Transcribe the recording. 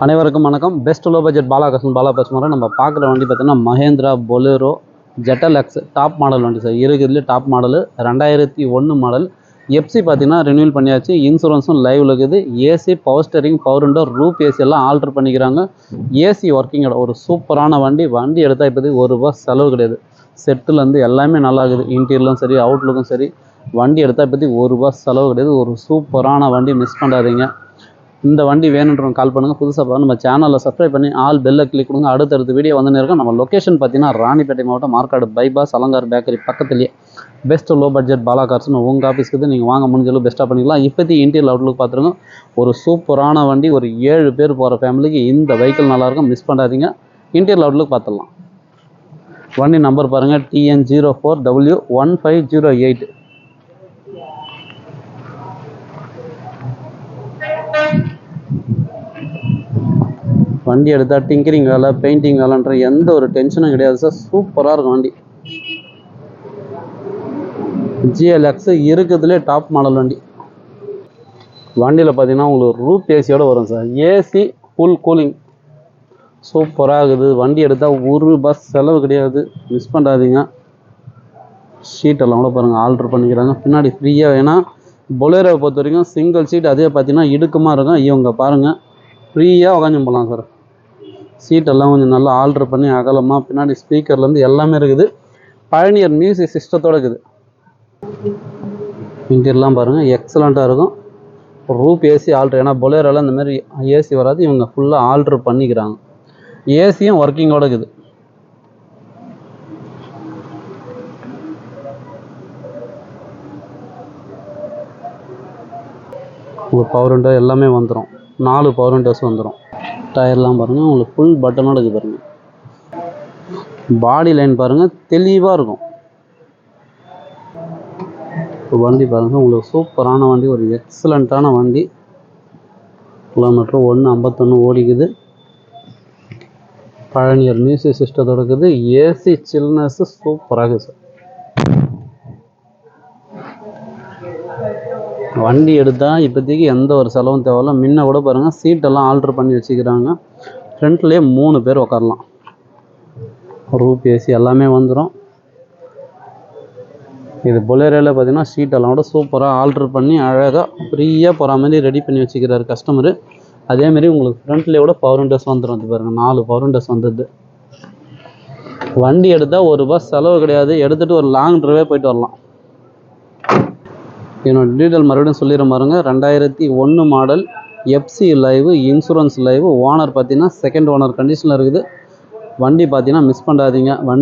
அனைவருக்கும் வணக்கம். Best low budget Bala பேசுகிறோம். நம்ம பார்க்குற வண்டி பார்த்தீங்கன்னா மஹேந்திரா பொலேரோ ஜெட்டல் எக்ஸ் டாப் மாடல் வண்டி சார். இருக்கிறதுலே டாப் மாடலு 2001 மாடல். எஃப்சி பார்த்தீங்கன்னா ரினியூல் பண்ணியாச்சு. இன்சூரன்ஸும் லைவ்ல இருக்குது. AC, power steering, power window, roof AC எல்லாம் ஆல்ட்ரு பண்ணிக்கிறாங்க. ஏசி ஒர்க்கிங்கோட ஒரு சூப்பரான வண்டி. வண்டி எடுத்தால் இப்போதைக்கு ₹1 செலவு கிடையாது. செட்டுலேருந்து எல்லாமே நல்லா இருக்குது. இன்டீரியலும் சரி, அவுட்லுக்கும் சரி. வண்டி எடுத்தால் இப்போதைக்கு ₹1 செலவு கிடையாது. ஒரு சூப்பரான வண்டி, மிஸ் பண்ணாதீங்க. இந்த வண்டி வேணுன்றவங்க கால் பண்ணுங்கள். புதுசாக பார்த்து நம்ம சேனலில் சப்ஸ்கிரைப் பண்ணி ஆல் பெல்லை கிளிக் கொடுங்க. அடுத்தடுத்த வீடியோ வந்து இருக்கும். நம்ம லொக்கேஷன் பார்த்தீங்கன்னா ராணிப்பேட்டை மாவட்டம், மார்க்காடு பைபாஸ், அலங்கார் பேக்கரி பக்கத்துலேயே பெஸ்ட் லோ பட்ஜெட் பாலா கார்ஸ்னு உங்கள் ஆஃபீஸ்க்கு நீங்கள் வாங்க முடிஞ்சளவு பெஸ்ட்டாக பண்ணிக்கலாம். இப்போதைக்கு இன்டீரியல் அவுட்லுக் பார்த்துருங்க. ஒரு சூப்பரான வண்டி. ஒரு 7 பேர் போகிற ஃபேமிலிக்கு இந்த வெஹிக்கிள் நல்லாயிருக்கும். மிஸ் பண்ணாதீங்க. இன்டீரியல் அவுட்லுக் பார்த்துடலாம். வண்டி நம்பர் பாருங்கள், TN04W1508. வண்டி எடுத்தால் டிங்கரிங் வேலை, பெயிண்டிங் வேலைன்ற எந்த ஒரு டென்ஷனும் கிடையாது சார். சூப்பராக இருக்கும் வண்டி. GLX இருக்கிறதுலே டாப் மாடல் வண்டி. வண்டியில் பார்த்தீங்கன்னா உங்களுக்கு ரூப் ஏசியோடு வரும் சார். ஏசி ஃபுல் கூலிங் சூப்பராக இருக்குது. வண்டி எடுத்தால் ₹1 செலவு கிடையாது. மிஸ் பண்ணாதீங்க. ஷீட்டெல்லாம் கூட பாருங்கள், ஆல்ட்ரு பண்ணிக்கிறாங்க. பின்னாடி ஃப்ரீயாக. ஏன்னா பொலேரோவை பொறுத்த வரைக்கும் சிங்கிள் சீட், அதே பார்த்தீங்கன்னா இடுக்கமாக இருக்கும். இவங்க பாருங்கள், ஃப்ரீயாக உக்காந்து போகலாம் சார். சீட்டெல்லாம் கொஞ்சம் நல்லா ஆல்ட்ரு பண்ணி அகலமாக, பின்னாடி ஸ்பீக்கர்லேருந்து எல்லாமே இருக்குது. பயணியர் மியூசிக் சிஸ்டத்தோடு இருக்குது. இன்டீரியர்லாம் பாருங்கள், எக்ஸலண்ட்டாக இருக்கும். Roop AC alter. ஏன்னா பொலேரோவில் இந்த மாதிரி ஏசி வராது. இவங்க ஃபுல்லாக ஆல்ட்ரு பண்ணிக்கிறாங்க. ஏசியும் ஒர்க்கிங்கோடு இருக்குது. உங்களுக்கு பவர் விண்டோ எல்லாமே வந்துடும். 4 பவர் விண்டோஸ் வந்துடும். டயர்லாம் பாருங்கள், உங்களுக்கு ஃபுல் பட்டனோடு இருக்குது பாருங்கள். பாடி லைன் பாருங்கள், தெளிவாக இருக்கும். வண்டி பாருங்கள், உங்களுக்கு சூப்பரான வண்டி. ஒரு எக்ஸலண்ட்டான வண்டி. கிலோமீட்டர் 151 ஓடிக்குது. பயணியர் மியூசிக் சிஸ்டத்தோடு இருக்குது. ஏசி சில்னஸ் சூப்பராக இருக்குது சார். வண்டி எடுத்தால் இப்போதைக்கு எந்த ஒரு செலவும் தேவையில்ல. முன்ன கூட பாருங்கள், சீட்டெல்லாம் ஆல்ட்ரு பண்ணி வச்சுக்கிறாங்க. ஃப்ரண்ட்லேயே 3 பேர் உட்காரலாம். ரூப் ஏசி எல்லாமே வந்துடும். இது பொலேரோவில் பார்த்தீங்கன்னா சீட்டெல்லாம் கூட சூப்பராக ஆல்ட்ரு பண்ணி அழகாக ஃப்ரீயாக போகிற மாதிரி ரெடி பண்ணி வச்சுக்கிறாரு கஸ்டமரு. அதேமாரி உங்களுக்கு ஃப்ரண்ட்லேயே கூட பவர் விண்டோஸ் வந்துடும். அது பாருங்கள், 4 பவர் விண்டோஸ் வந்துடுது. வண்டி எடுத்தால் ₹1 செலவு கிடையாது. எடுத்துகிட்டு ஒரு லாங் ட்ரைவே போயிட்டு வரலாம். என்னோட டீட்டெயில் மறுபடியும் சொல்லிடுற பாருங்க. 2001 model, FC live, insurance live. Owner பார்த்தீங்கன்னா செகண்ட் ஓனர் கண்டிஷனில் இருக்குது. வண்டி பார்த்தீங்கன்னா மிஸ் பண்ணாதீங்க. வண்டி